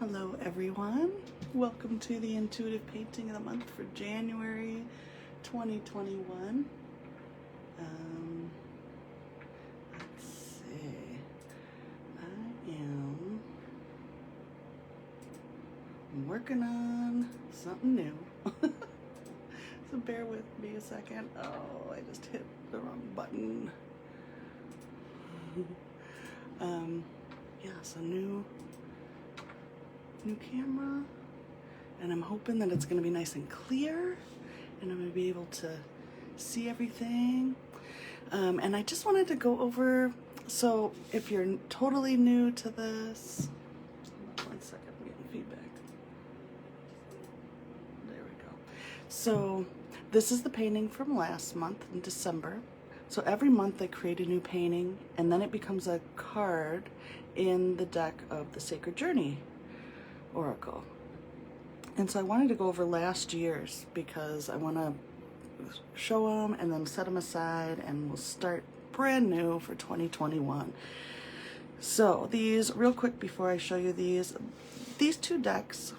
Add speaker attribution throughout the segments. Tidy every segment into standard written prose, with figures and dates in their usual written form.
Speaker 1: Hello everyone, welcome to the intuitive painting of the month for January 2021. Let's see, I'm working on something new. So bear with me a second. Oh, I just hit the wrong button. Yeah, so new camera, and I'm hoping that it's going to be nice and clear and I'm going to be able to see everything. And I just wanted to go over, so if you're totally new to this, hold on 1 second, I'm getting feedback. There we go. So this is the painting from last month in December. So every month I create a new painting and then it becomes a card in the deck of the Sacred Journey Oracle. And so I wanted to go over last year's because I want to show them and then set them aside, and we'll start brand new for 2021. So these, real quick before I show you these two decks,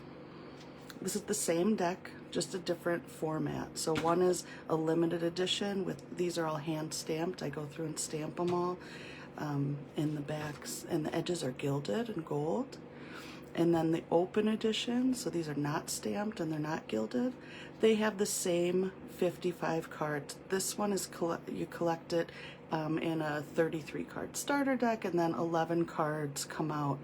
Speaker 1: this is the same deck, just a different format. So one is a limited edition with, these are all hand stamped. I go through and stamp them all in the backs, and the edges are gilded in gold. And then the open edition, so these are not stamped and they're not gilded, they have the same 55 cards. This one is you collect it in a 33 card starter deck, and then 11 cards come out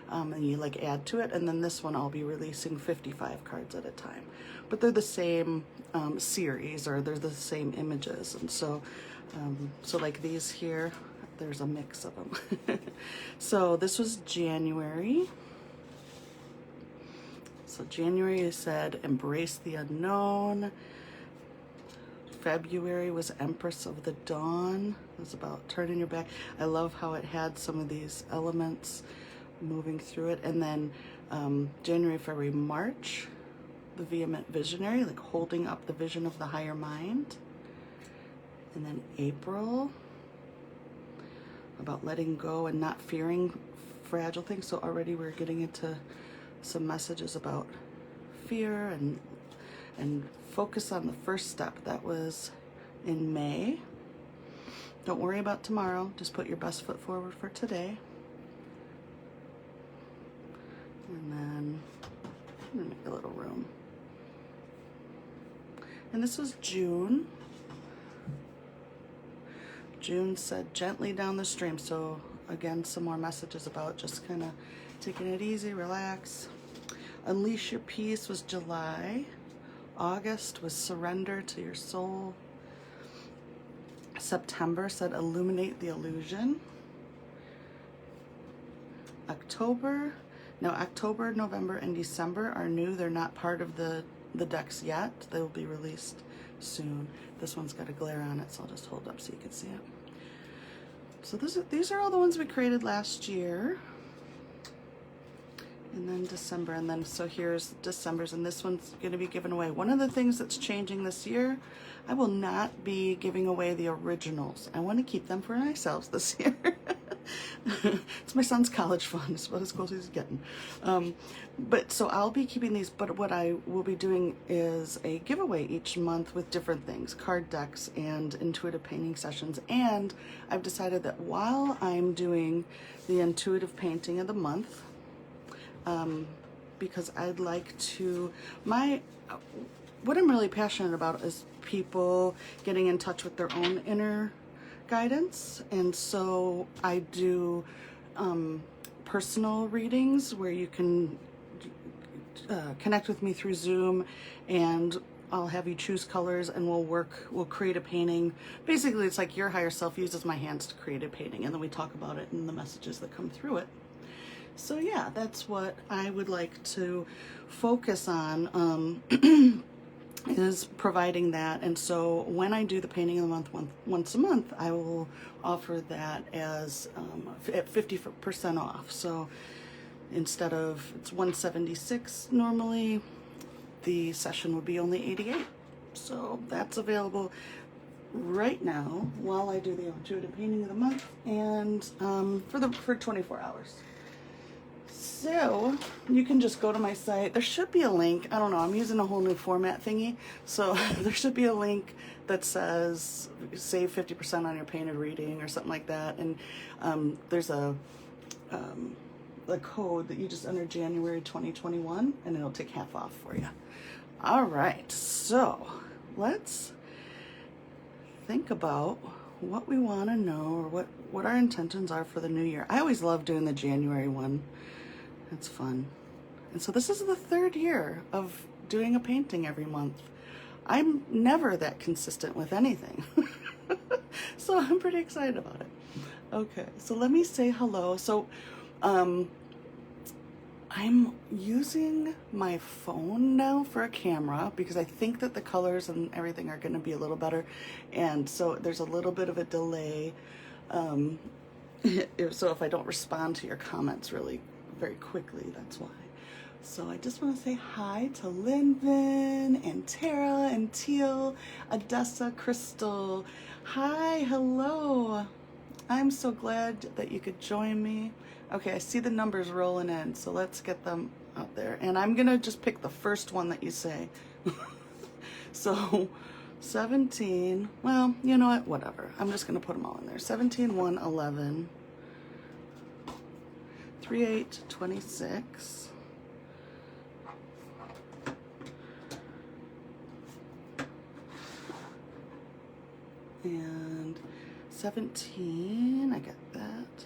Speaker 1: and you like add to it. And then this one I'll be releasing 55 cards at a time. But they're the same series, or they're the same images. And so, so like these here, there's a mix of them. So this was January. So January said, embrace the unknown. February was Empress of the Dawn. It was about turning your back. I love how it had some of these elements moving through it. And then January, February, March, the Vehement Visionary, like holding up the vision of the higher mind. And then April, about letting go and not fearing fragile things. So already we're getting into some messages about fear and focus on the first step. That was in May. Don't worry about tomorrow, just put your best foot forward for today. And then I'm gonna make a little room. And this was June. June said gently down the stream. So again, some more messages about just kind of taking it easy, relax. Unleash your peace was July. August was surrender to your soul. September said illuminate the illusion. October, November, and December are new. They're not part of the decks yet. They will be released soon. This one's got a glare on it, so I'll just hold up so you can see it. So these are all the ones we created last year. And then December, and then so here's December's, and this one's going to be given away. One of the things that's changing this year, I will not be giving away the originals. I want to keep them for myself this year. It's my son's college fund, it's about as close as he's getting. But so I'll be keeping these, but what I will be doing is a giveaway each month with different things, card decks and intuitive painting sessions. And I've decided that while I'm doing the intuitive painting of the month, because I'd like to, what I'm really passionate about is people getting in touch with their own inner guidance. And so I do personal readings where you can connect with me through Zoom, and I'll have you choose colors and we'll create a painting. Basically, it's like your higher self uses my hands to create a painting, and then we talk about it and the messages that come through it. So yeah, that's what I would like to focus on, is providing that. And so when I do the painting of the month once a month, I will offer that as at 50% off. So instead of, it's $176 normally, the session would be only $88. So that's available right now while I do the intuitive painting of the month, and for 24 hours. So you can just go to my site. There should be a link. I don't know. I'm using a whole new format thingy. So there should be a link that says save 50% on your painted reading or something like that. And there's a code that you just enter January 2021 and it'll take half off for you. All right. So let's think about what we want to know or what our intentions are for the new year. I always love doing the January one. It's fun. And so this is the 3rd year of doing a painting every month. I'm never that consistent with anything. So I'm pretty excited about it. Okay, so let me say hello. So I'm using my phone now for a camera because I think that the colors and everything are going to be a little better. And so there's a little bit of a delay. So if I don't respond to your comments really very quickly, that's why. So I just want to say hi to Linvin and Tara and Teal, Odessa, Crystal. Hi, hello. I'm so glad that you could join me. Okay, I see the numbers rolling in, so let's get them out there. And I'm gonna just pick the first one that you say. So 17, well, you know what, whatever. I'm just gonna put them all in there. 17, 1, 11. 3, 8, 26. And 17, I got that.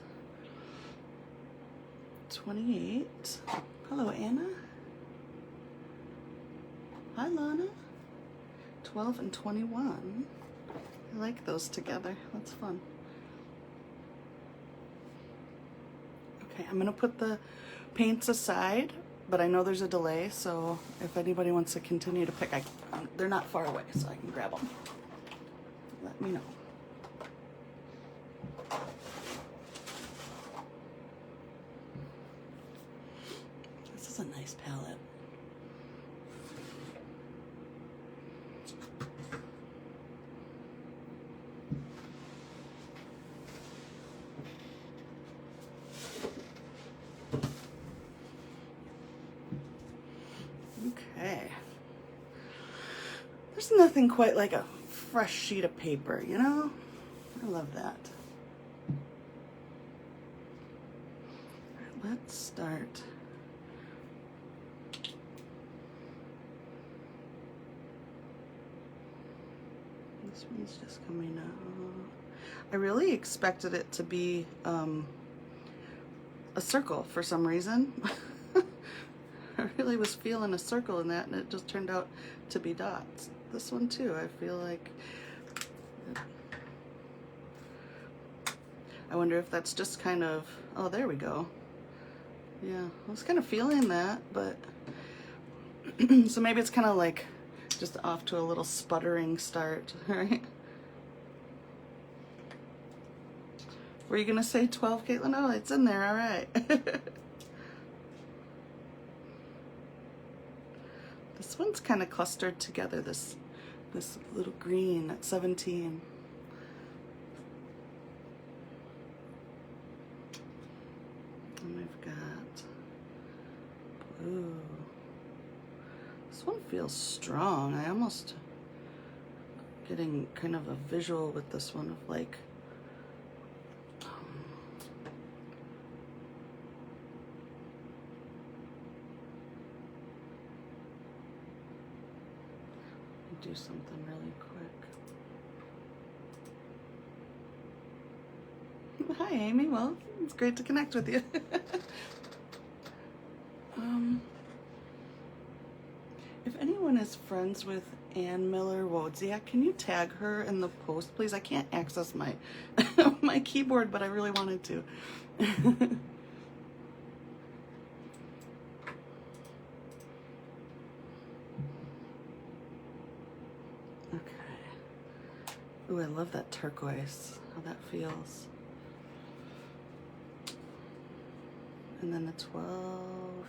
Speaker 1: 28. Hello, Anna. Hi, Lana. 12 and 21. I like those together. That's fun. Okay, I'm gonna put the paints aside, but I know there's a delay, so if anybody wants to continue to pick, they're not far away, so I can grab them. Let me know. This is a nice palette. Okay. There's nothing quite like a fresh sheet of paper, you know? I love that. All right, let's start. This one's just coming out. I really expected it to be a circle for some reason. I really was feeling a circle in that, and it just turned out to be dots. This one too, I feel like. I wonder if that's just kind of, oh, there we go. Yeah, I was kind of feeling that, but so maybe it's kind of like just off to a little sputtering start, right? Were you gonna say 12, Caitlin? Oh, it's in there, all right. This one's kind of clustered together, this little green at 17. And we've got blue. This one feels strong. I almost getting kind of a visual with this one of like do something really quick. Hi, Amy. Well, it's great to connect with you. If anyone is friends with Ann Miller Wojciak, can you tag her in the post, please? I can't access my my keyboard, but I really wanted to. Ooh, I love that turquoise, how that feels. And then the 12.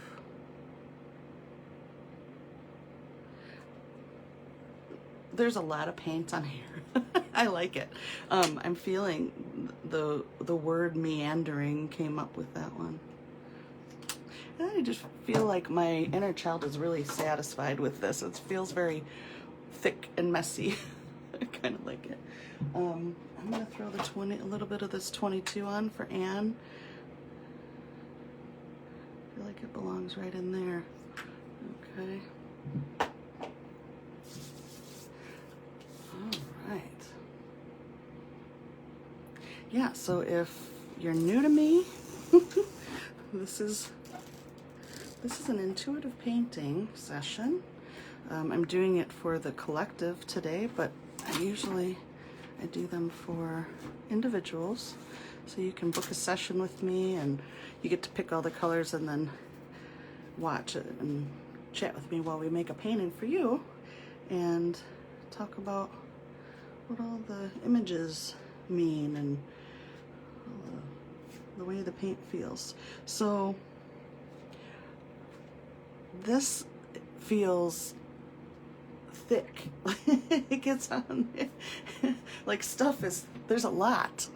Speaker 1: There's a lot of paint on here. I like it. I'm feeling the word meandering came up with that one. I just feel like my inner child is really satisfied with this. It feels very thick and messy. I kind of like it. I'm gonna throw a little bit of this 22 on for Anne. I feel like it belongs right in there. Okay. All right. Yeah, so if you're new to me, this is an intuitive painting session. I'm doing it for the collective today, but I do them for individuals. So you can book a session with me and you get to pick all the colors and then watch it and chat with me while we make a painting for you and talk about what all the images mean and the way the paint feels. So this feels thick. It gets on there. Like there's a lot.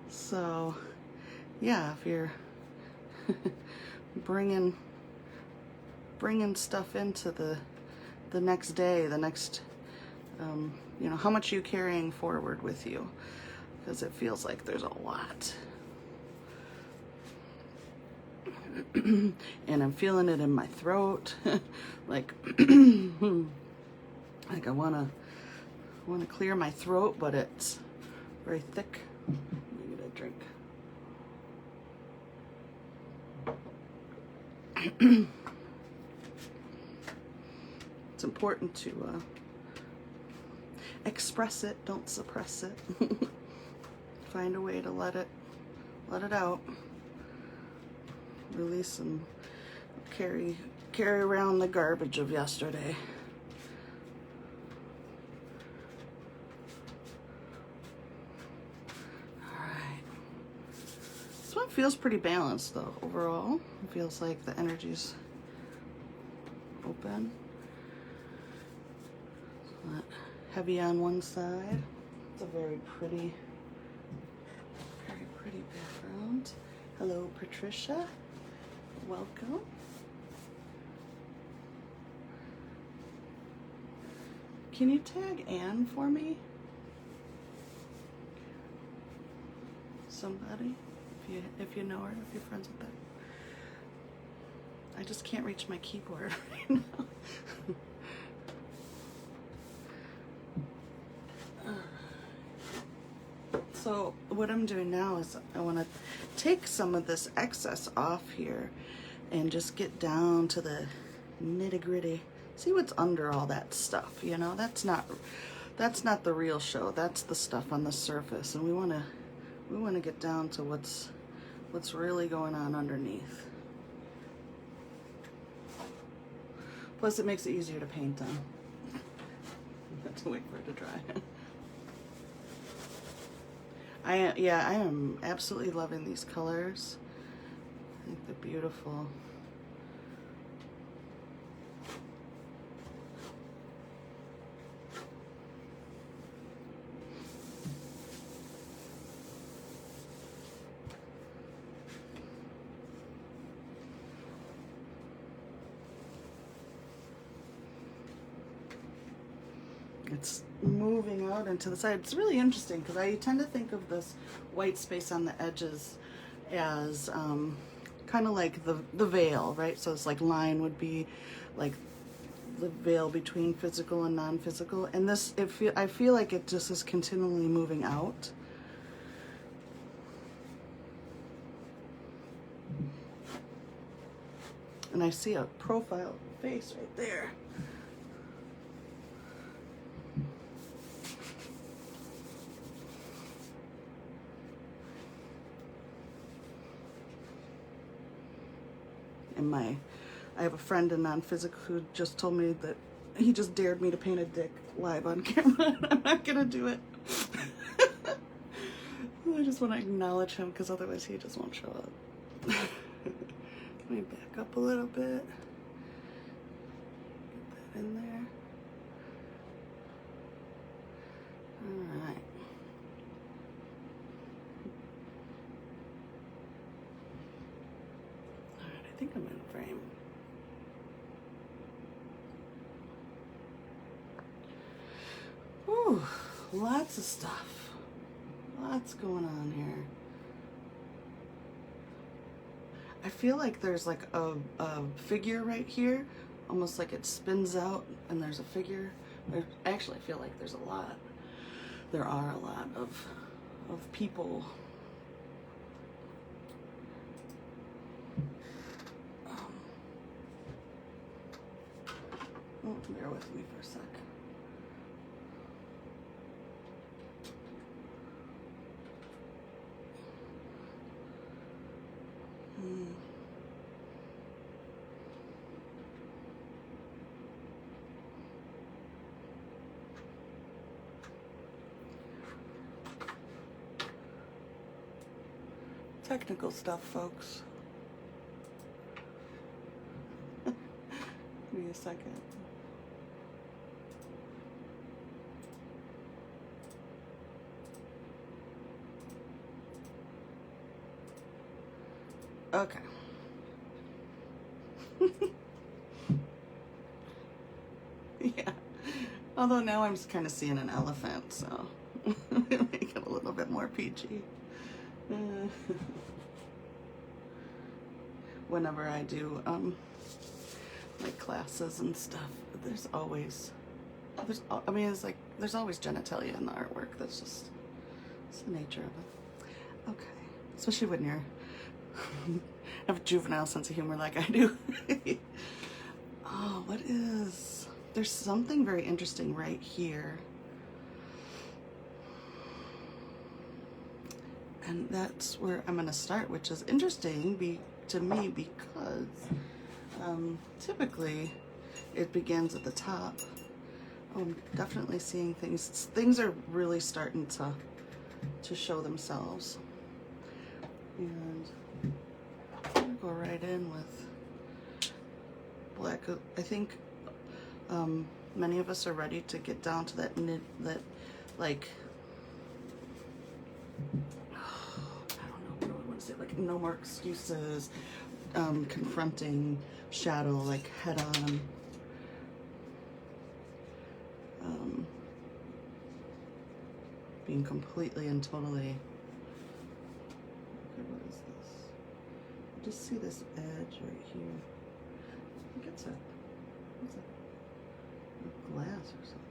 Speaker 1: So yeah, if you're bringing stuff into the next day, the next, you know, how much are you carrying forward with you? Because it feels like there's a lot. And I'm feeling it in my throat. like like I want to clear my throat, but it's very thick. Let me get a drink. It's important to express it, don't suppress it. Find a way to let it out. Release and carry around the garbage of yesterday. All right. This one feels pretty balanced though, overall. It feels like the energy's open. It's not heavy on one side. It's a very pretty background. Hello, Patricia. Welcome. Can you tag Anne for me? Somebody, if you know her, if you're friends with her. I just can't reach my keyboard right now. So what I'm doing now is I want to take some of this excess off here and just get down to the nitty-gritty. See what's under all that stuff, you know? That's not the real show. That's the stuff on the surface, and we want to get down to what's really going on underneath. Plus it makes it easier to paint on. You have to wait for it to dry. I am absolutely loving these colors. I think they're beautiful. It's moving out into the side. It's really interesting because I tend to think of this white space on the edges as kind of like the veil, right? So it's like line would be like the veil between physical and non-physical, and this I feel like it just is continually moving out. And I see a profile face right there. And I have a friend in non-physical who just told me that he just dared me to paint a dick live on camera. I'm not gonna do it. I just want to acknowledge him because otherwise he just won't show up. Let me back up a little bit. Get that in there. All right. think I'm in frame. Whew, lots of stuff. Lots going on here. I feel like there's like a figure right here, almost like it spins out and there's a figure. Actually, I feel like there's a lot. There are a lot of people. Oh, bear with me for a sec. Technical stuff, folks. Give me a second. Okay. Yeah. Although now I'm kind of seeing an elephant, so make it a little bit more peachy. Whenever I do like classes and stuff, there's always there's always genitalia in the artwork. That's just, it's the nature of it. Okay, especially when you're have a juvenile sense of humor like I do. Oh, what is, there's something very interesting right here. And that's where I'm going to start, which is interesting to me because typically it begins at the top. Oh, I'm definitely seeing things. Things are really starting to show themselves. And I'm going to go right in with black. I think many of us are ready to get down to that like, like no more excuses, confronting shadow like head on, being completely and totally, okay, what is this? I just see this edge right here. I think it's a glass or something.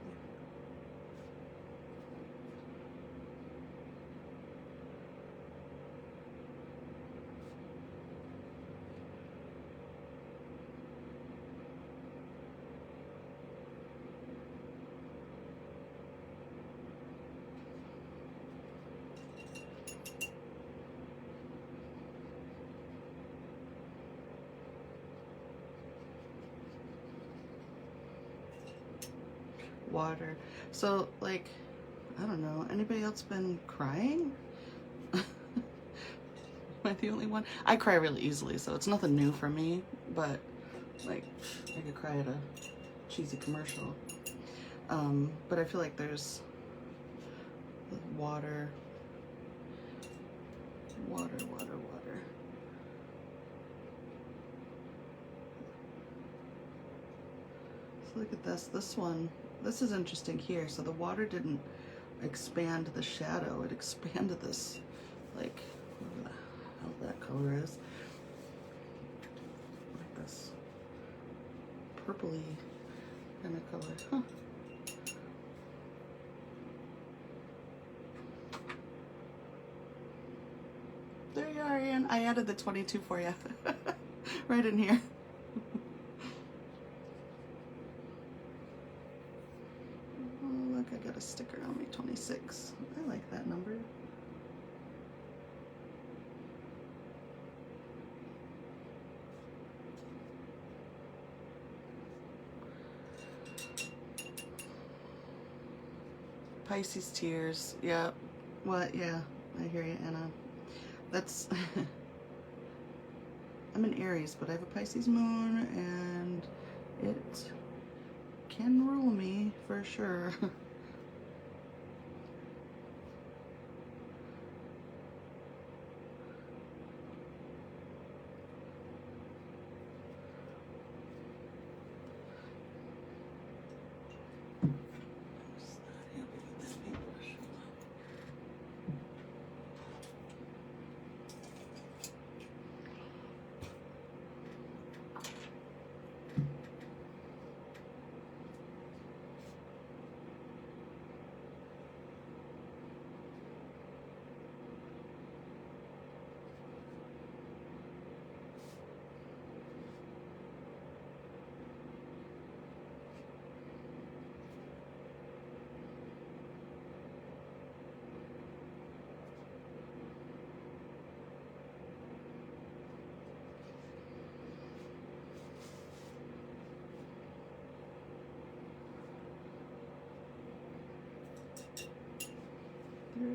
Speaker 1: Water. So, like, I don't know, anybody else been crying? Am I the only one? I cry really easily, so it's nothing new for me, but like, I could cry at a cheesy commercial. But I feel like there's water. So look at this one. This is interesting here. So the water didn't expand the shadow. It expanded this, like, whatever the hell that color is. Like this purpley kind of color. Huh. There you are, Ian. I added the 22 for you. Right in here. I got a sticker on me, 26. I like that number. Pisces tears. Yeah. What? Yeah. I hear you, Anna. That's... I'm an Aries, but I have a Pisces moon, and it can rule me for sure.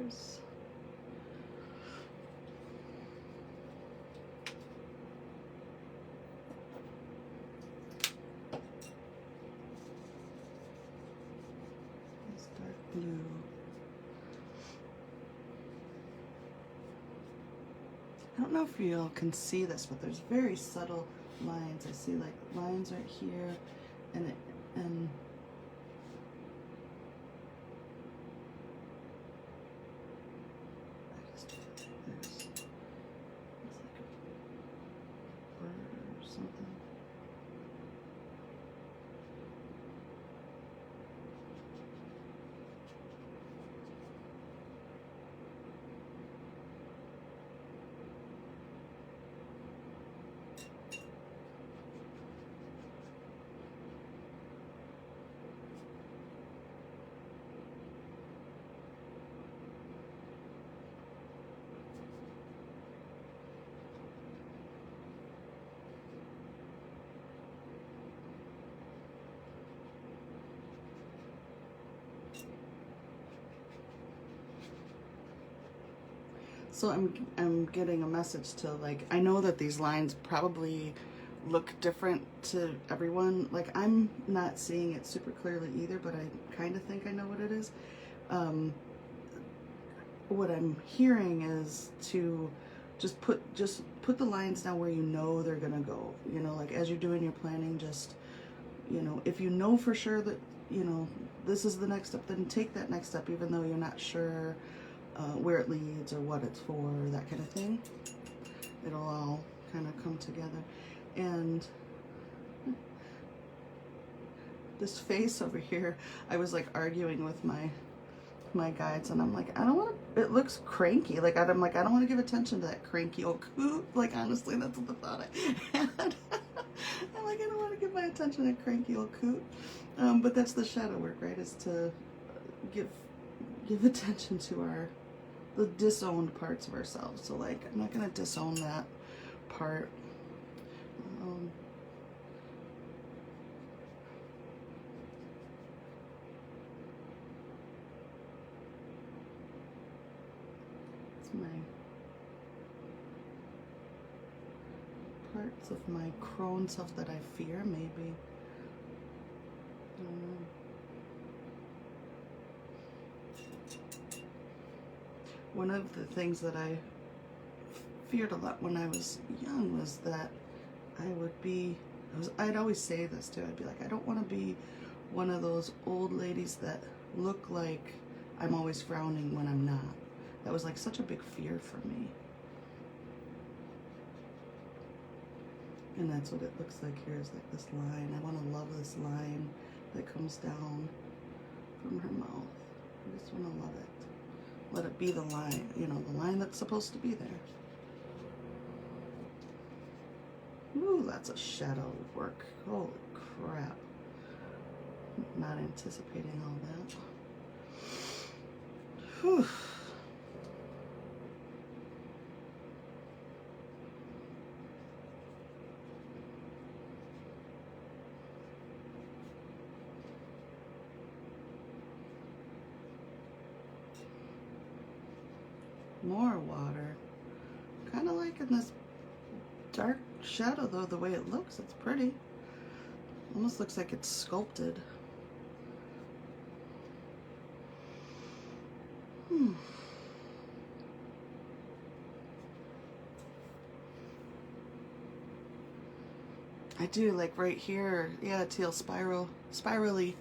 Speaker 1: colors. This dark blue. I don't know if you all can see this, but there's very subtle lines. I see like lines right here, and I just there's like a bird or something. So I'm getting a message to, like, I know that these lines probably look different to everyone. Like, I'm not seeing it super clearly either, but I kind of think I know what it is. What I'm hearing is to just put the lines down where you know they're gonna go. You know, like as you're doing your planning, just, you know, if you know for sure that, you know, this is the next step, then take that next step, even though you're not sure where it leads or what it's for, that kind of thing. It'll all kind of come together. And this face over here, I was like arguing with my guides, and I'm like, I don't want to, it looks cranky. Like, I'm like, I don't want to give attention to that cranky old coot. Like, honestly, that's the thought I had. I'm like, I don't want to give my attention to that cranky old coot. But that's the shadow work, right? Is to give attention to the disowned parts of ourselves. So like, I'm not gonna disown that part. It's my parts of my crone self that I fear, maybe. I don't know. One of the things that I feared a lot when I was young was that I would be, I'd always say this too, I'd be like, I don't want to be one of those old ladies that look like I'm always frowning when I'm not. That was like such a big fear for me. And that's what it looks like here, is like this line. I want to love this line that comes down from her mouth. I just want to love it. Let it be the line, you know, the line that's supposed to be there. Ooh, that's a shadow work. Holy crap. Not anticipating all that. Whew. More water. Kind of like in this dark shadow though, the way it looks, it's pretty. Almost looks like it's sculpted. I do, like right here, yeah, teal spirally.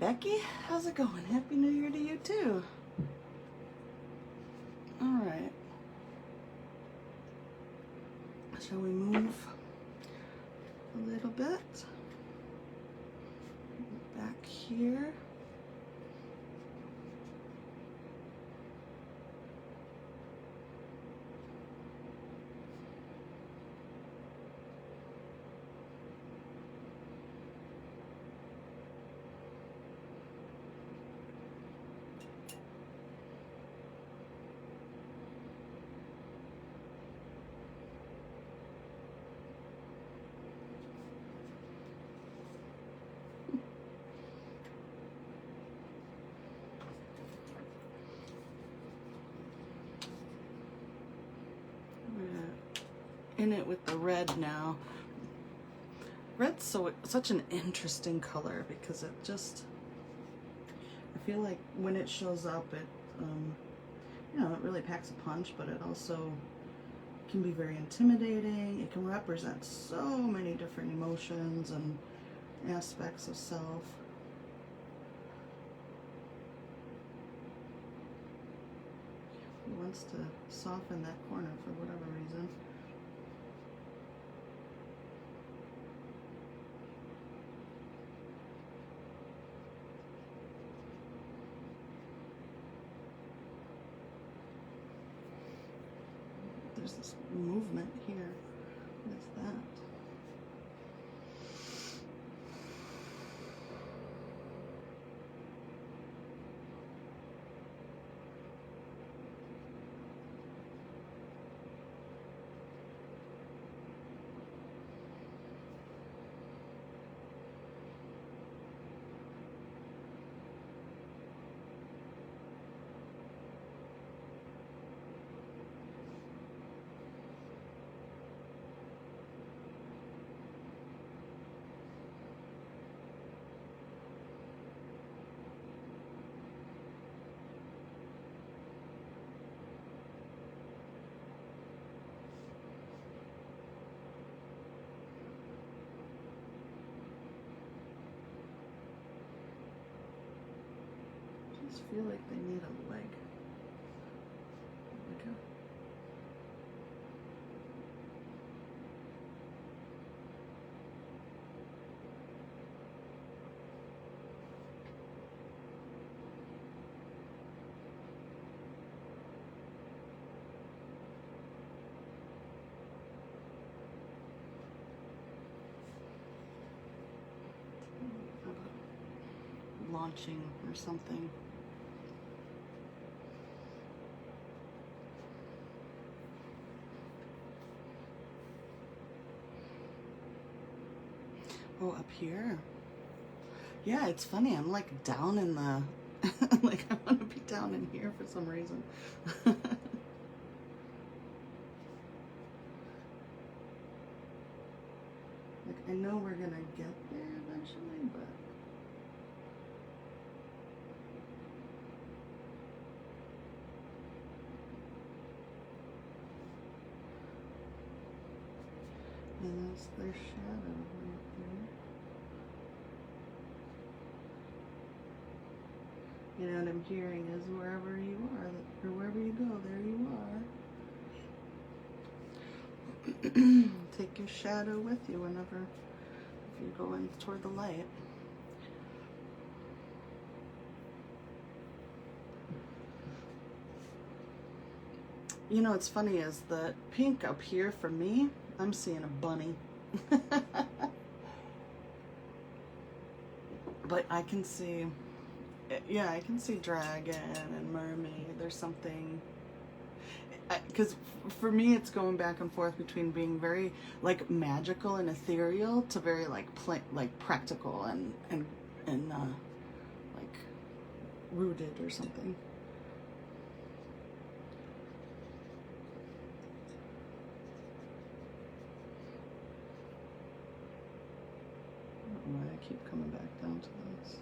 Speaker 1: Becky, how's it going? Happy New Year to you too. All right. Shall we move a little bit back here? In it with the red now. Red's such an interesting color because it just, I feel like when it shows up, it you know, it really packs a punch, but it also can be very intimidating. It can represent so many different emotions and aspects of self. He wants to soften that corner for whatever reason. There's this movement here. What is that? I just feel like they need a leg. There we go. How about launching or something? Oh, up here. Yeah, it's funny. I'm like down in the, like I want to be down in here for some reason. Like I know we're gonna get there eventually, but. And that's their shadow right there. You know what I'm hearing is wherever you are, or wherever you go, there you are. Take your shadow with you whenever, if you're going toward the light. You know what's funny is that pink up here for me, I'm seeing a bunny. But I can see, yeah, I can see dragon and mermaid. There's something, because for me it's going back and forth between being very like magical and ethereal to very like practical and like rooted or something. I don't know why I keep coming back down to this.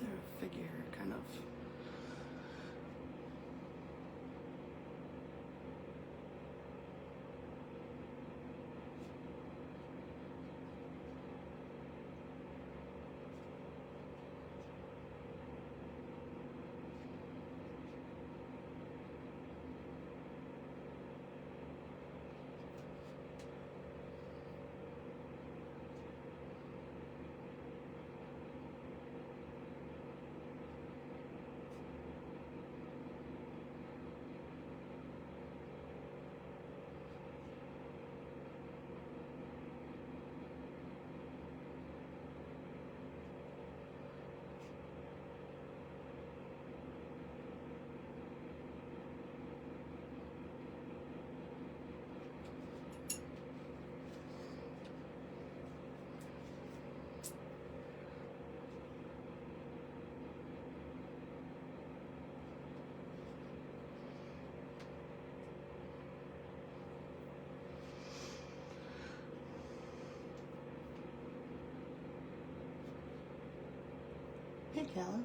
Speaker 1: their figure kind of. Hey, Calla.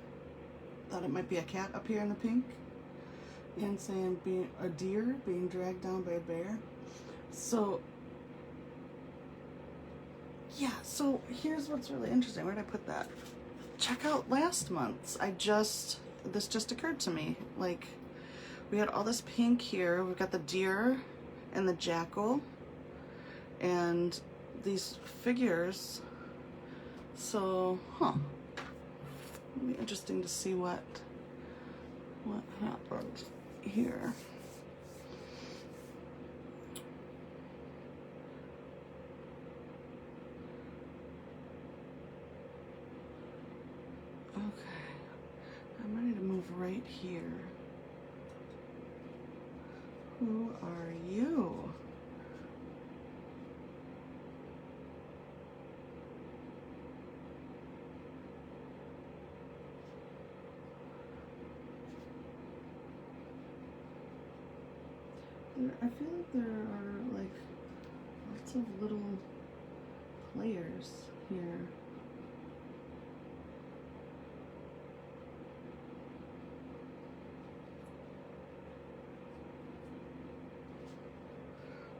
Speaker 1: Thought it might be a cat up here in the pink. And saying being a deer being dragged down by a bear. So, yeah, so here's what's really interesting. Where did I put that? Check out last month's. This just occurred to me. Like, we had all this pink here. We've got the deer and the jackal and these figures. So, it'll be interesting to see what happened here. Okay, I'm ready to move right here. Who are you? I feel like there are like lots of little players here.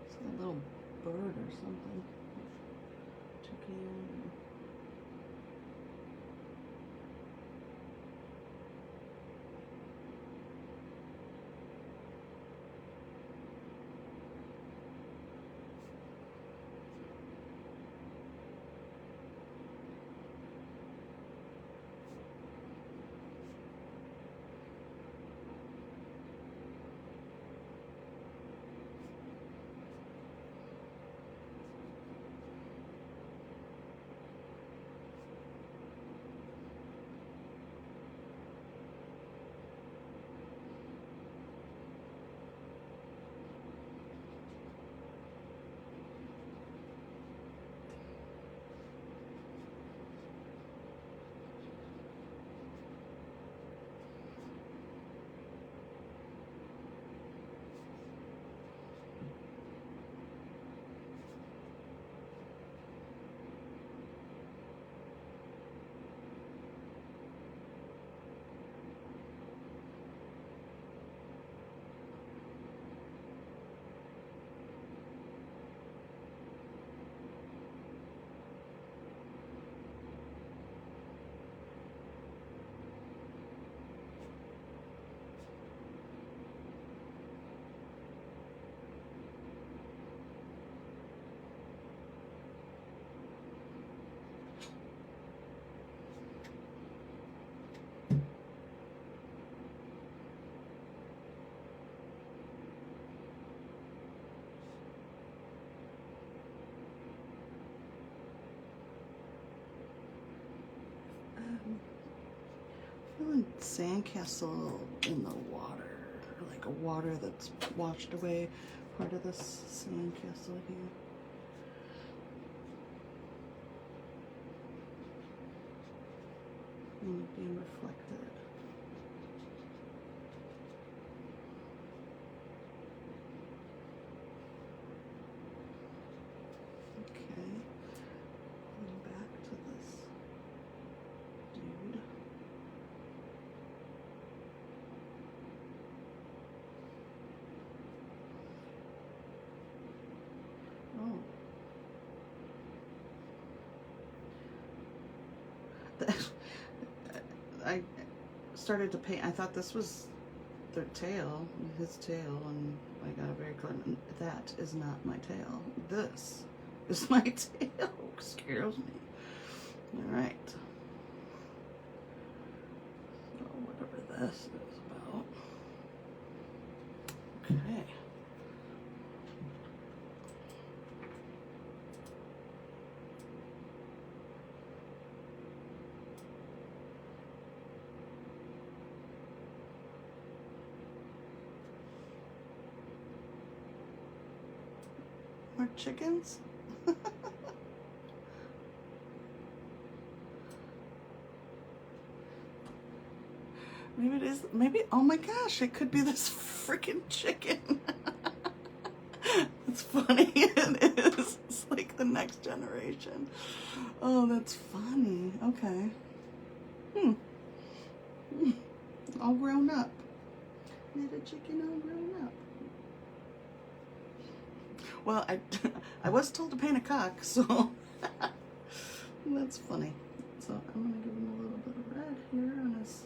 Speaker 1: It's like a little bird or something. Toucan. Feeling sandcastle in the water, or like a water that's washed away part of this sandcastle here. And being reflected. Okay, going back to this dude. I started to paint. I thought this was their tail, his tail, and I got it very clear. That is not my tail. This is my tail. Scares me. All right. So whatever this is about. Okay. More chickens? Maybe it is, maybe, oh my gosh, it could be this freaking chicken. It's funny, it is. It's like the next generation. Oh, that's funny. Okay. Hmm. All grown up. Little chicken all grown up. Well, I was told to paint a cock, so that's funny. So I'm gonna give him a little bit of red here on his.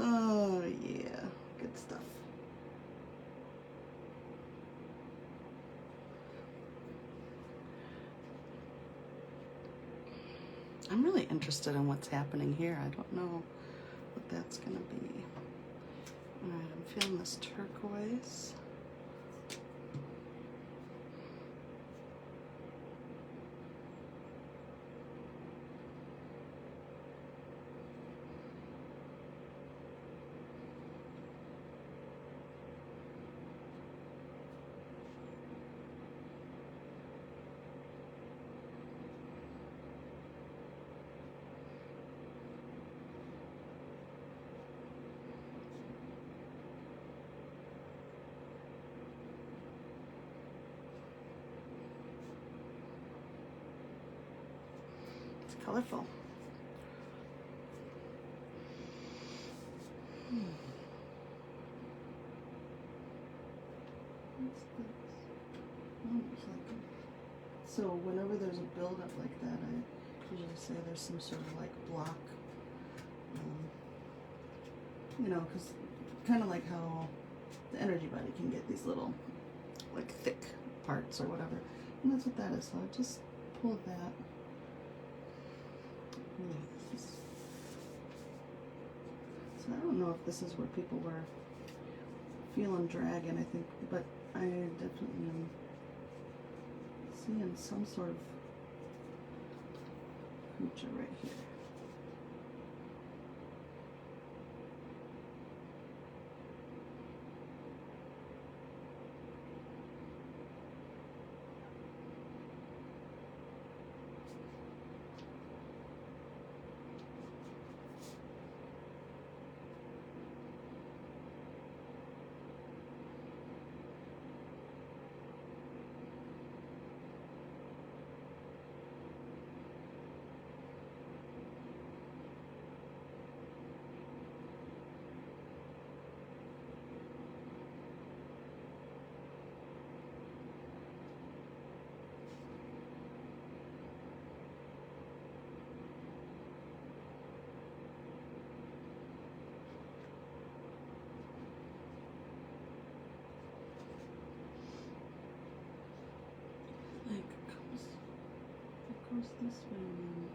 Speaker 1: Oh, yeah. Good stuff. I'm really interested in what's happening here. I don't know what that's going to be. All right, I'm feeling this turquoise. Colorful. What's this? Oh, it's like so whenever there's a buildup like that, I usually say there's some sort of like block. You know, because kind of like how the energy body can get these little like thick parts or whatever, and that's what that is. So I just pulled that. So I don't know if this is where people were feeling dragon, I think, but I definitely am seeing some sort of creature right here. Like it goes this way and then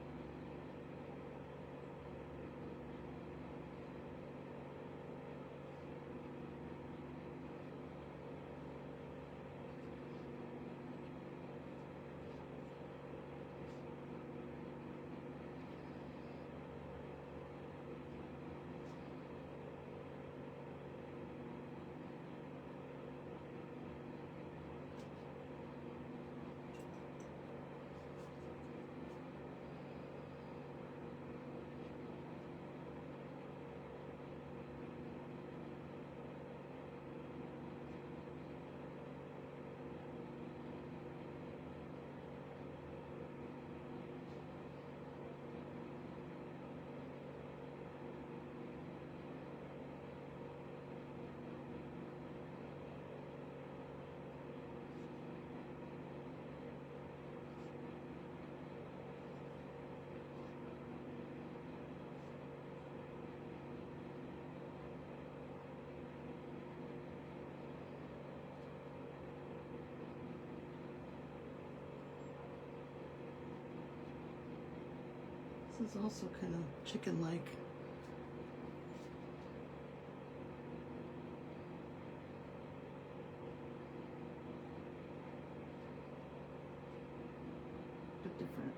Speaker 1: This is also kind of chicken-like. But different.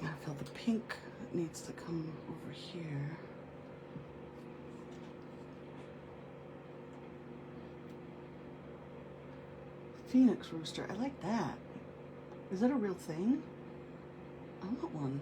Speaker 1: I feel the pink needs to come over here. Phoenix rooster, I like that. Is that a real thing? I want one.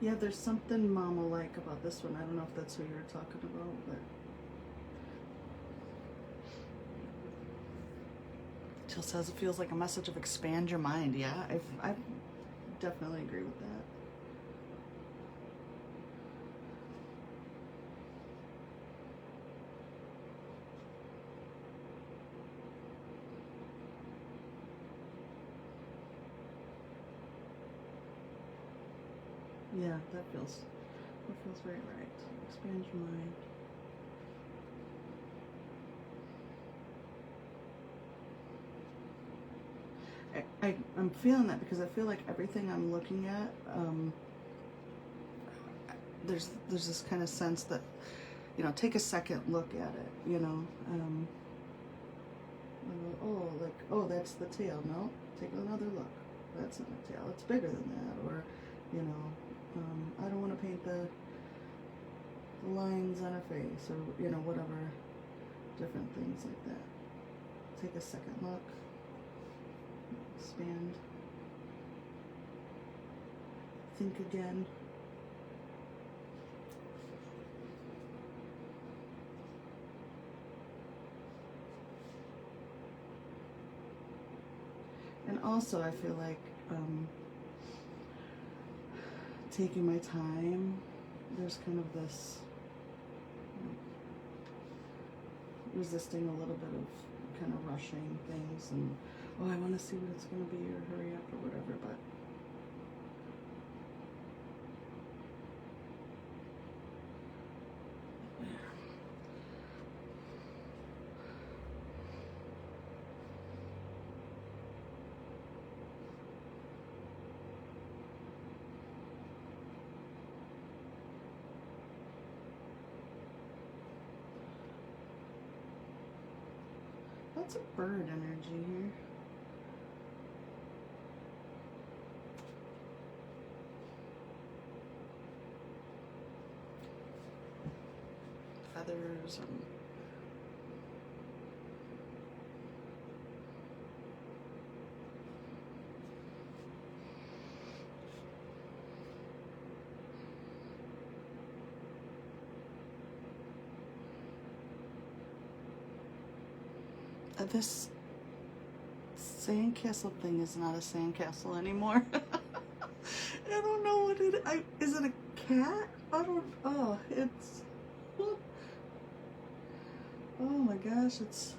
Speaker 1: Yeah, there's something mama-like about this one. I don't know if that's who you were talking about, but Jill says it feels like a message of expand your mind. Yeah, I definitely agree with that. Yeah, that feels very right. Expand your mind. I'm feeling that because I feel like everything I'm looking at, there's this kind of sense that, you know, take a second look at it, you know. Oh, like, oh, that's the tail. No, take another look. That's not a tail. It's bigger than that. Or, you know, I don't want to paint the lines on a face, or, you know, whatever, different things like that. Take a second look. Expand. Think again. And also, I feel like taking my time. There's kind of this resisting a little bit of kind of rushing things, and oh, I want to see what it's going to be, or hurry up, or whatever. But lots of bird energy here. Feathers and this sandcastle thing is not a sandcastle anymore. I don't know what it is. Is it a cat? I don't. Oh, it's. Oh my gosh, it's.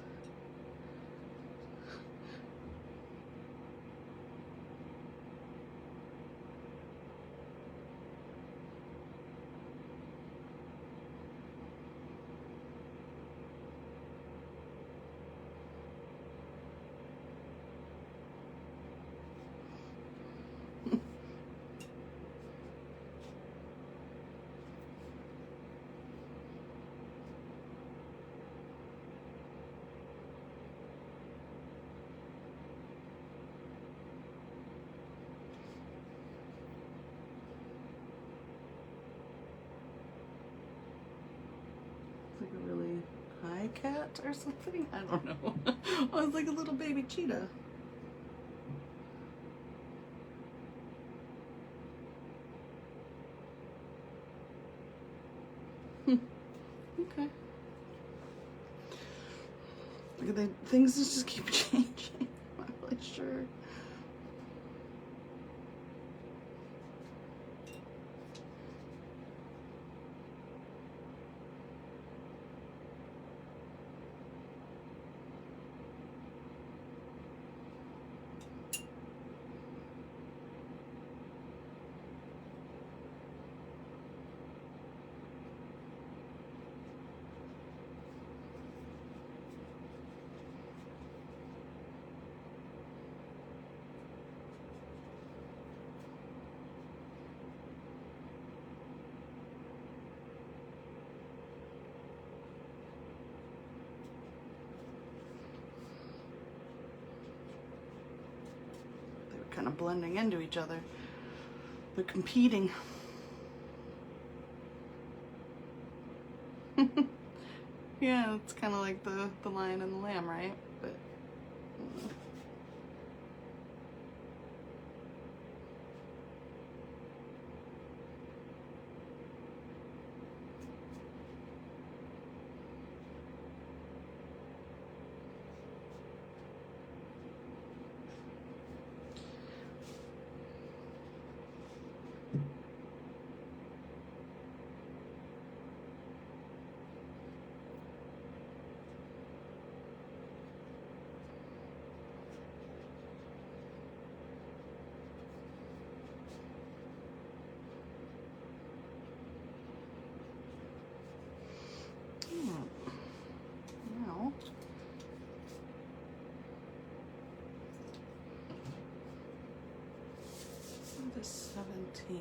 Speaker 1: Like a really high cat or something. I don't know. Oh, it's like a little baby cheetah. Okay. Look at the things just keep changing. I'm not really sure. Kind of blending into each other. They're competing. Yeah, it's kind of like the lion and the lamb, right? But now what is 17?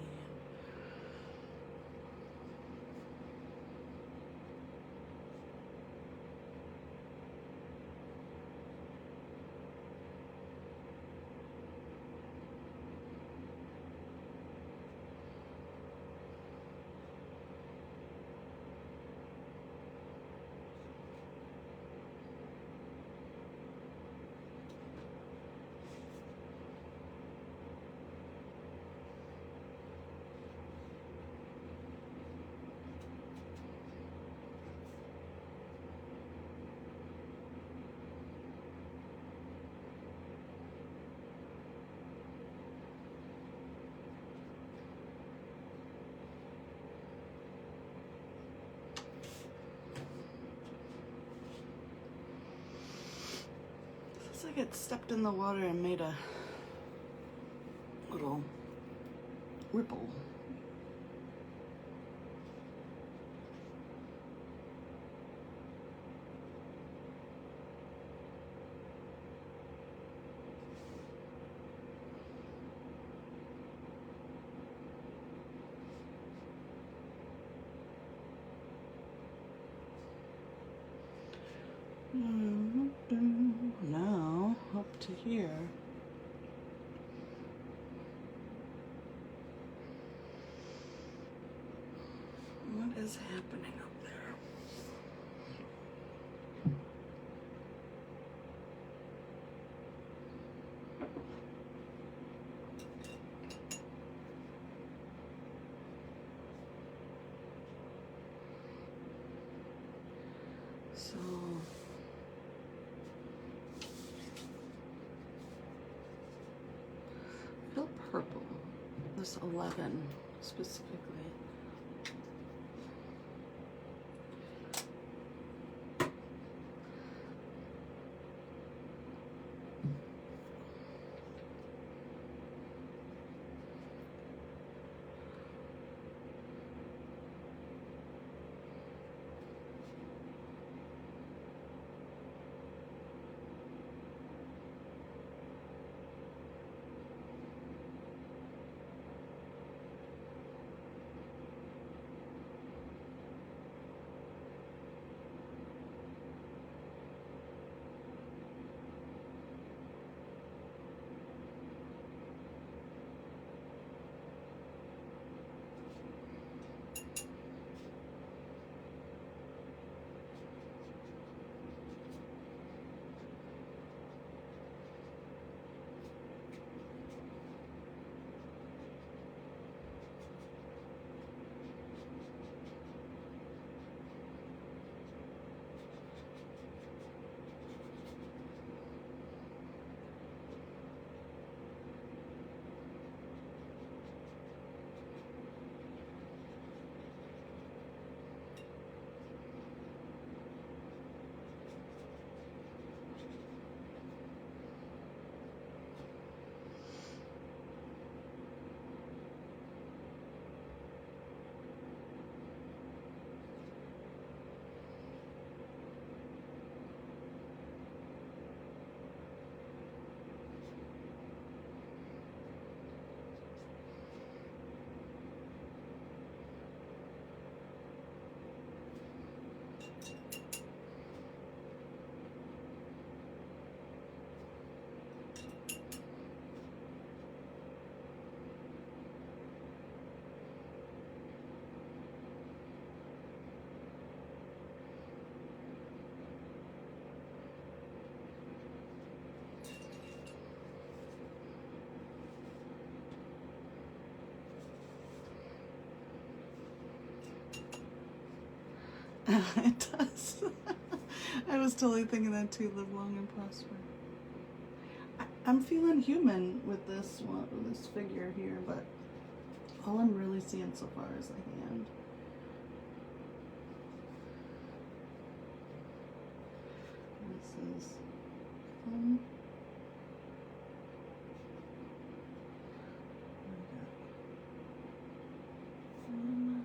Speaker 1: It's like it stepped in the water and made a little ripple. Now up to here. What is happening up there? So feel purple. This 11 specifically. It does. I was totally thinking that too. Live long and prosper. I'm feeling human with this one, with this figure here, but all I'm really seeing so far is the hand. This is um, um,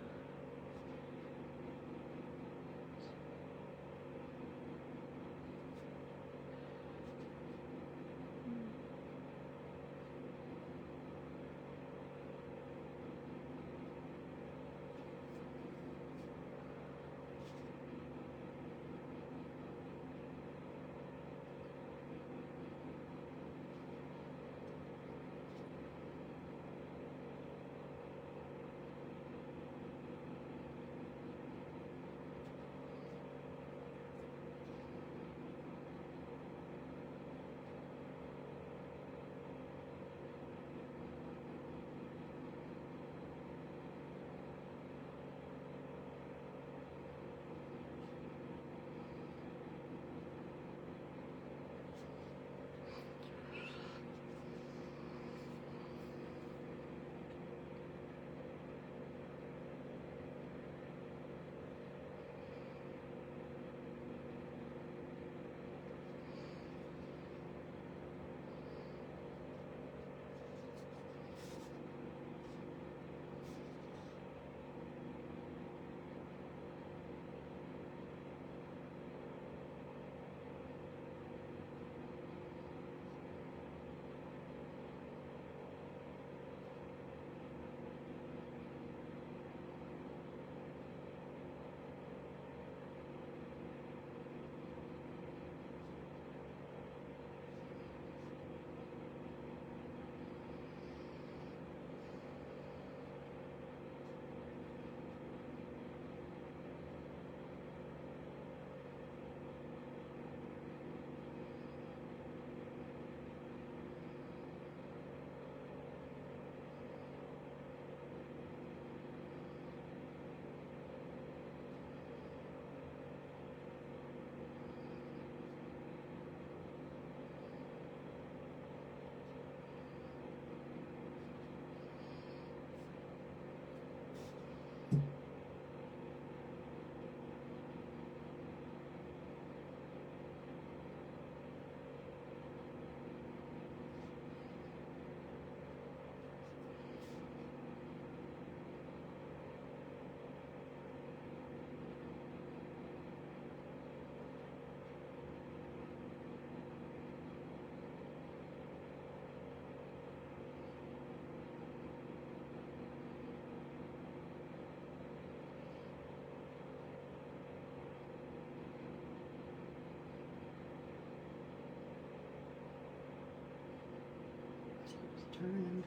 Speaker 1: turned.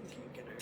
Speaker 1: I can't get her.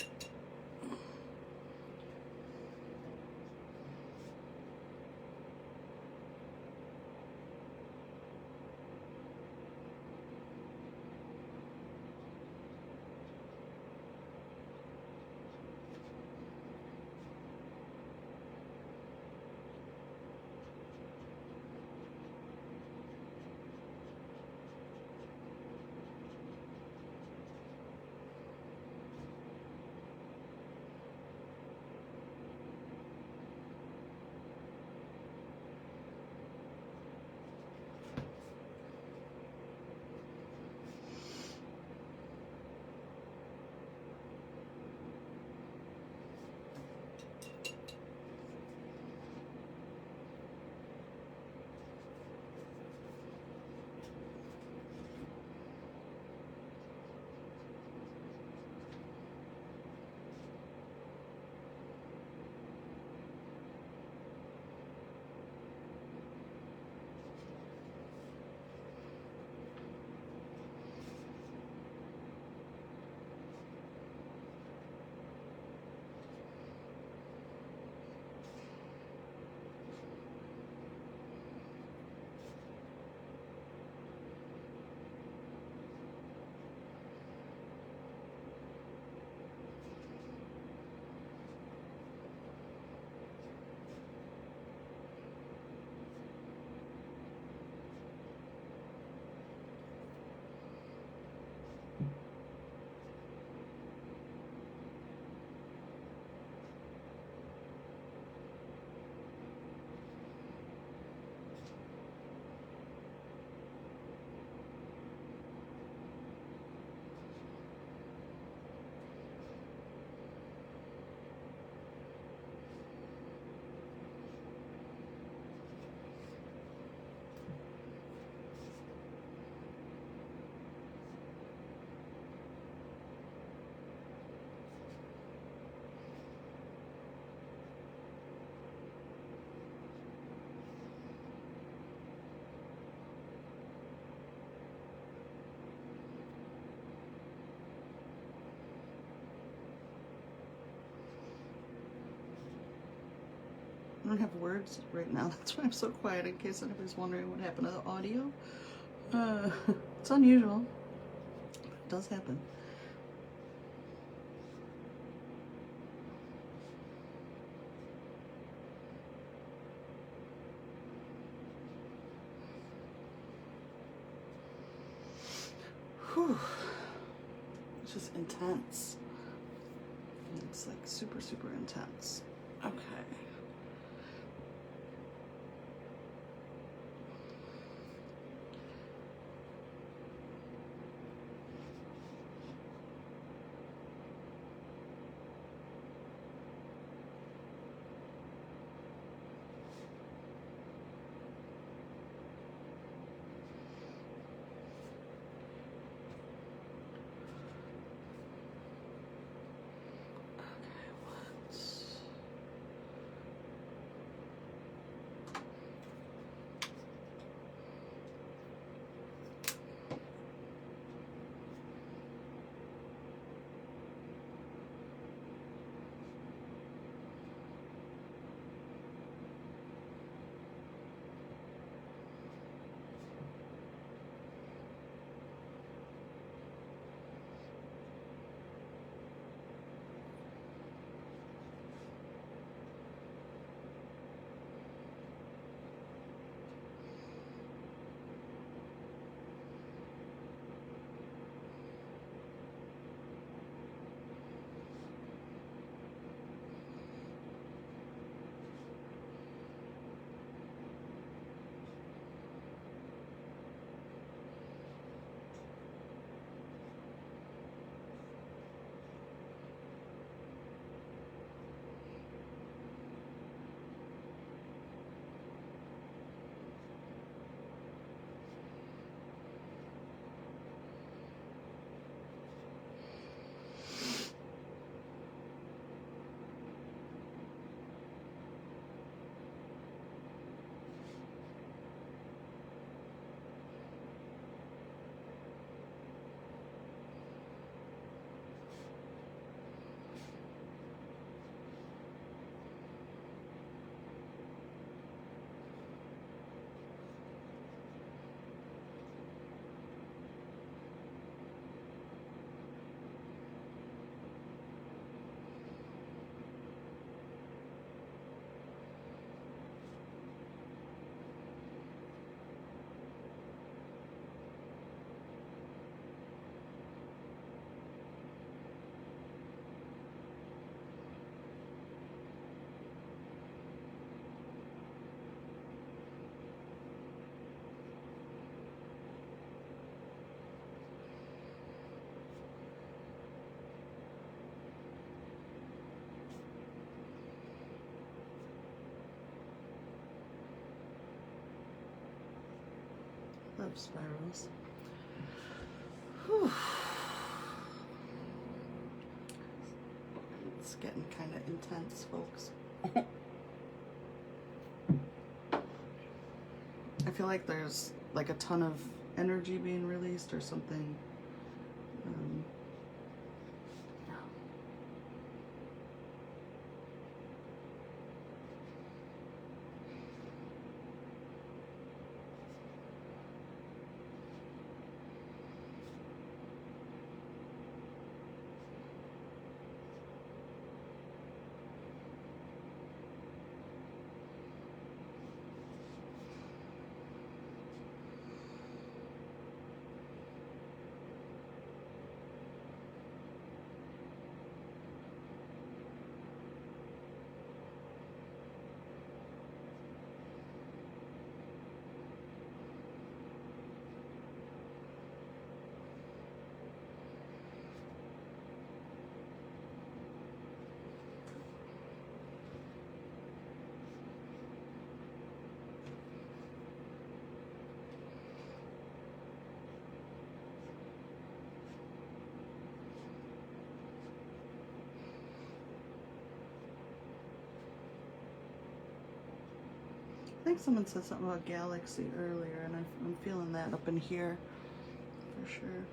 Speaker 1: I don't have words right now. That's why I'm so quiet, in case anybody's wondering what happened to the audio. It's unusual. It does happen. Whew. It's just intense. It's like super, super intense. Okay. Love spirals. Whew. It's getting kind of intense, folks. I feel like there's like a ton of energy being released or something. I think someone said something about galaxy earlier, and I'm feeling that up in here for sure.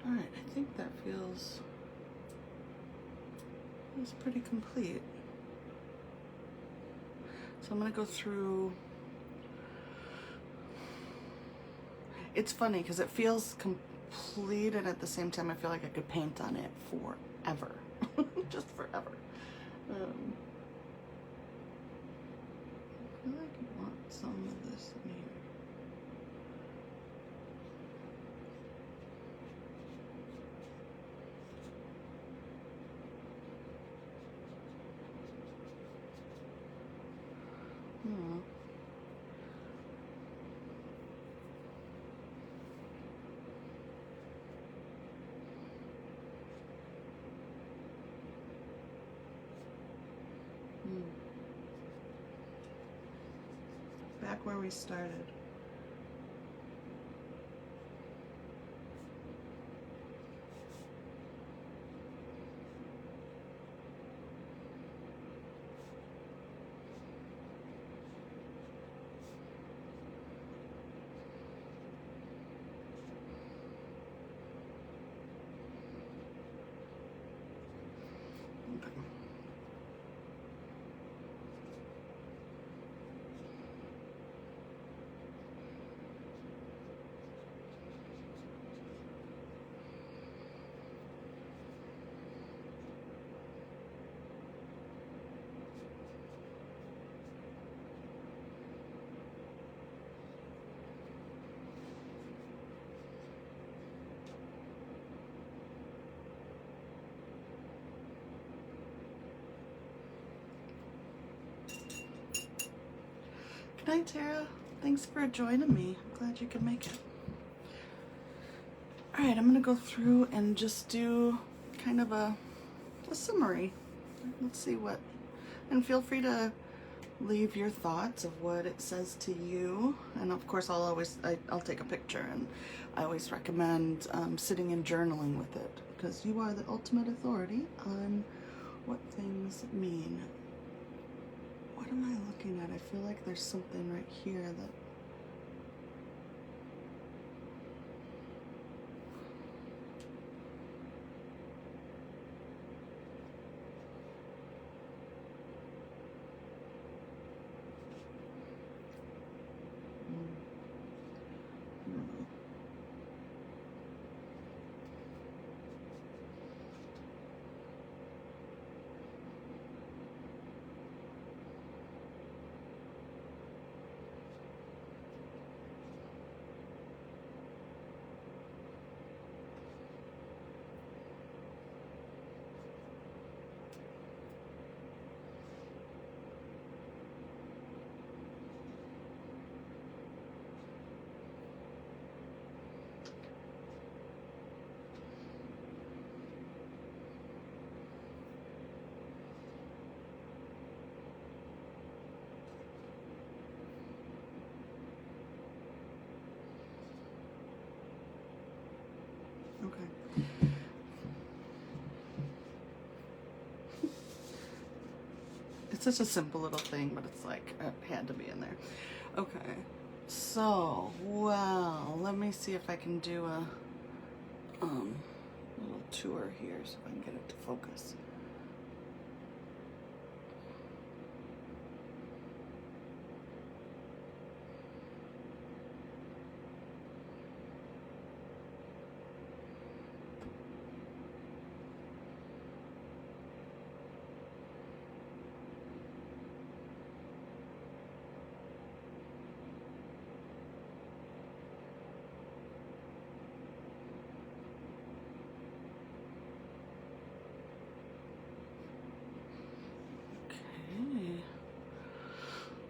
Speaker 1: All right, I think that feels pretty complete. So I'm gonna go through. It's funny because it feels complete, and at the same time I feel like I could paint on it forever. Just forever. I feel like I want some of this in here. Hmm. Back where we started. Good night, Tara. Thanks for joining me. I'm glad you could make it. All right, I'm gonna go through and just do kind of a summary. Let's see what, and feel free to leave your thoughts of what it says to you. And of course, I'll take a picture, and I always recommend sitting and journaling with it, because you are the ultimate authority on what things mean. What am I looking at? I feel like there's something right here that okay. It's such a simple little thing, but it's like it had to be in there. Okay. So, well, let me see if I can do a little tour here so I can get it to focus.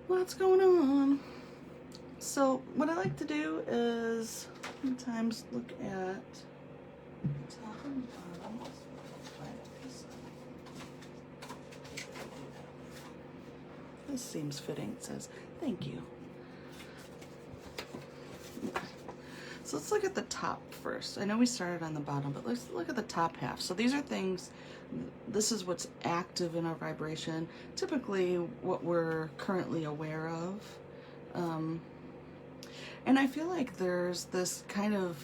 Speaker 1: What's going on? So what I like to do is sometimes look at top and bottom. This seems fitting. It says thank you. Okay. So let's look at the top first. I know we started on the bottom, but let's look at the top half. So these are things, this is what's active in our vibration, typically what we're currently aware of. And I feel like there's this kind of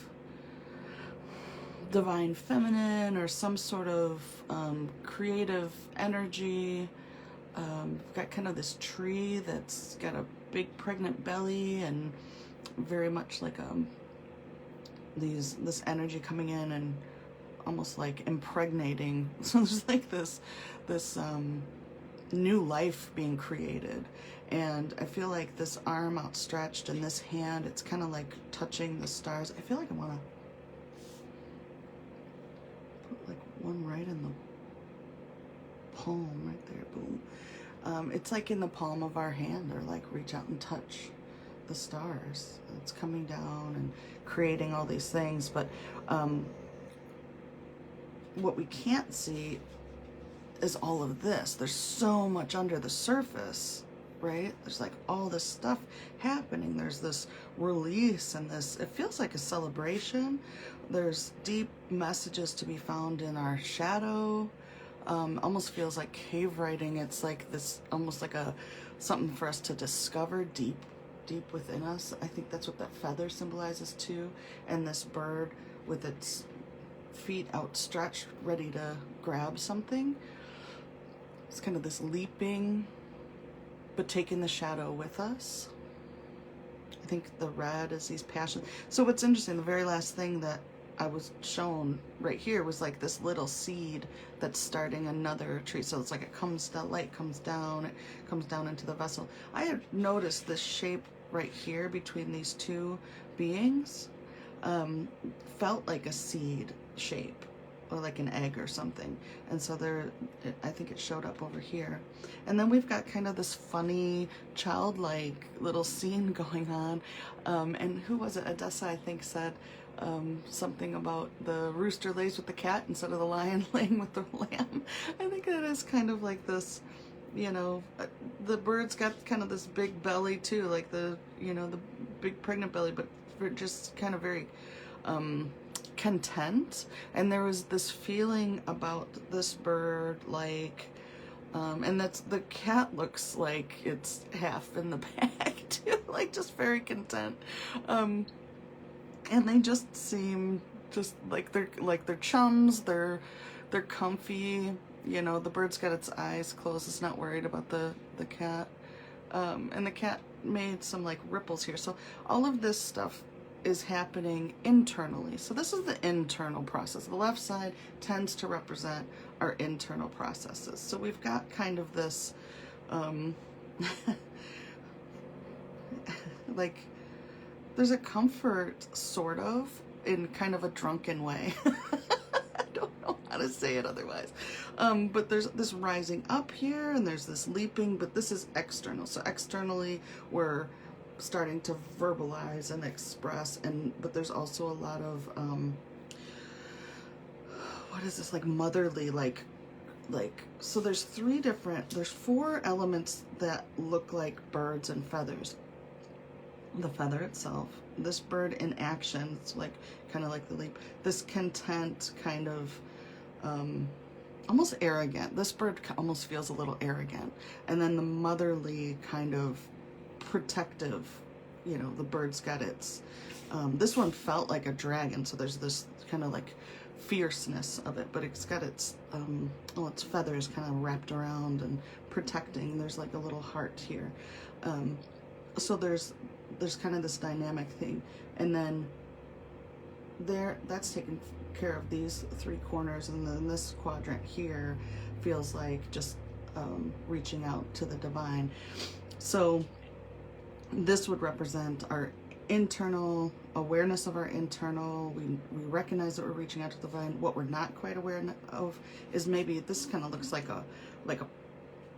Speaker 1: divine feminine or some sort of creative energy. We've got kind of this tree that's got a big pregnant belly and very much like this energy coming in and almost like impregnating. So there's like this new life being created. And I feel like this arm outstretched and this hand, it's kind of like touching the stars. I feel like I want to put like one right in the palm right there. Boom. It's like in the palm of our hand, or like reach out and touch the stars. It's coming down and creating all these things. But what we can't see is all of this. There's so much under the surface, right? There's like all this stuff happening. There's this release and this, it feels like a celebration. There's deep messages to be found in our shadow. Almost feels like cave writing. It's like this, almost like something for us to discover deep within us. I think that's what that feather symbolizes too. And this bird with its feet outstretched, ready to grab something. It's kind of this leaping, but taking the shadow with us. I think the red is these passions. So what's interesting, the very last thing that I was shown right here was like this little seed that's starting another tree. So it's like the light comes down into the vessel. I had noticed this shape right here between these two beings, felt like a seed shape or like an egg or something. And so I think it showed up over here. And then we've got kind of this funny, childlike little scene going on. And who was it? Odessa, I think, said something about the rooster lays with the cat instead of the lion laying with the lamb. I think it is kind of like this, the bird's got kind of this big belly too, like the big pregnant belly, but just kind of very content. And there was this feeling about this bird, like, and the cat looks like it's half in the bag too, like just very content. And they just seem just like they're chums. They're comfy. The bird's got its eyes closed. It's not worried about the cat. And the cat made some like ripples here. So all of this stuff is happening internally. So this is the internal process. The left side tends to represent our internal processes. So we've got kind of this, like, there's a comfort, sort of, in kind of a drunken way. I don't know how to say it otherwise. But there's this rising up here, and there's this leaping, but this is external. So externally, we're starting to verbalize and express, but there's also a lot of, what is this, like motherly, like, so there's there's 4 elements that look like birds and feathers. The feather itself, this bird in action, it's like kind of like the leap, this content, kind of almost arrogant. This bird almost feels a little arrogant. And then the motherly, kind of protective, the bird's got its, this one felt like a dragon, so there's this kind of like fierceness of it, but it's got its its feathers kind of wrapped around and protecting. There's like a little heart here. So there's kind of this dynamic thing, and then that's taking care of these 3 corners, and then this quadrant here feels like just reaching out to the divine. So this would represent our internal awareness of our internal. We recognize that we're reaching out to the divine. What we're not quite aware of is maybe this kind of looks like a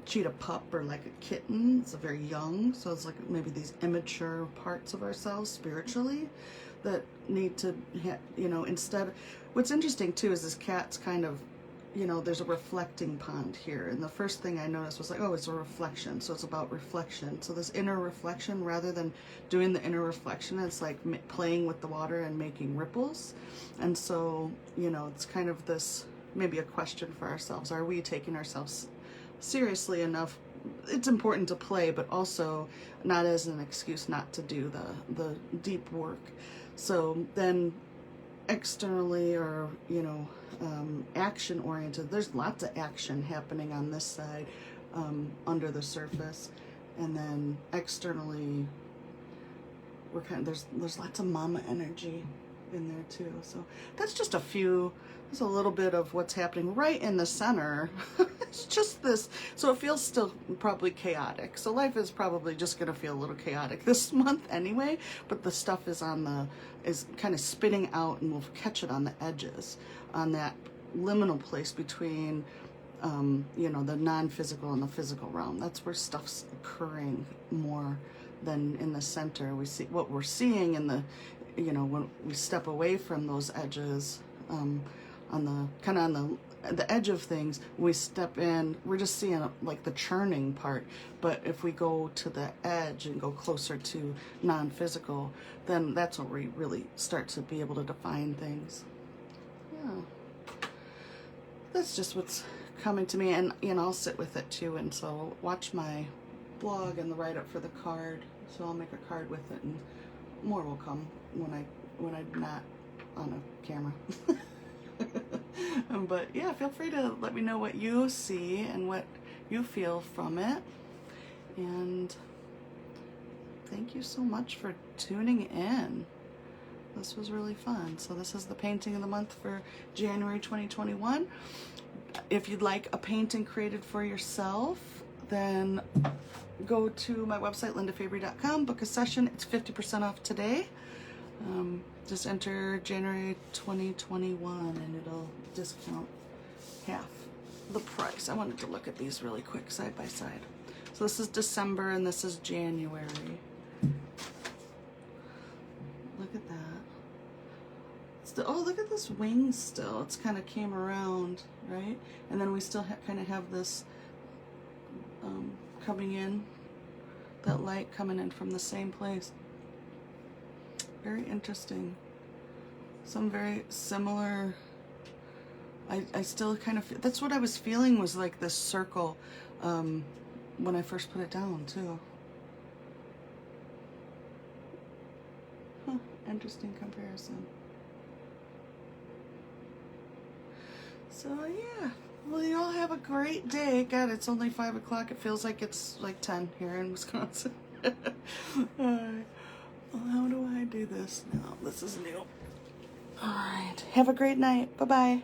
Speaker 1: cheetah pup or like a kitten. It's a very young, so it's like maybe these immature parts of ourselves spiritually that need to, instead. What's interesting too is this cat's kind of, there's a reflecting pond here, and the first thing I noticed was like, oh, it's a reflection, so it's about reflection. So this inner reflection, rather than doing the inner reflection, it's like playing with the water and making ripples. And so, it's kind of this, maybe a question for ourselves: are we taking ourselves seriously enough it's important to play, but also not as an excuse not to do the deep work. So then externally, or action oriented, there's lots of action happening on this side, under the surface. And then externally, we're there's lots of mama energy in there too. So that's just there's a little bit of what's happening right in the center. It's just this, so it feels still probably chaotic. So life is probably just gonna feel a little chaotic this month anyway, but the stuff is is kind of spitting out, and we'll catch it on the edges, on that liminal place between the non-physical and the physical realm. That's where stuff's occurring more than in the center. We see what we're seeing in the, when we step away from those edges, on the edge of things, we step in, we're just seeing like the churning part. But if we go to the edge and go closer to non-physical, then that's when we really start to be able to define things. Yeah, that's just what's coming to me, and I'll sit with it too. And so watch my blog and the write-up for the card. So I'll make a card with it, and more will come when I'm not on a camera. But yeah, feel free to let me know what you see and what you feel from it. And thank you so much for tuning in. This was really fun. So this is the painting of the month for January 2021. If you'd like a painting created for yourself, then go to my website, lindafabry.com, book a session. It's 50% off today. Just enter January 2021 and it'll discount half the price. I wanted to look at these really quick side by side. So this is December and this is January. Look at that. Oh, look at this wing still. It's kind of came around, right? And then we still kind of have this coming in, that light coming in from the same place. Very interesting. Some very similar. I still kind of feel, that's what I was feeling, was like this circle when I first put it down too. Huh, interesting comparison. So yeah, well, you all have a great day. God, it's only 5 o'clock. It feels like it's like 10 here in Wisconsin. Alright, well, how do I do this now? This is new. Alright, have a great night. Bye-bye.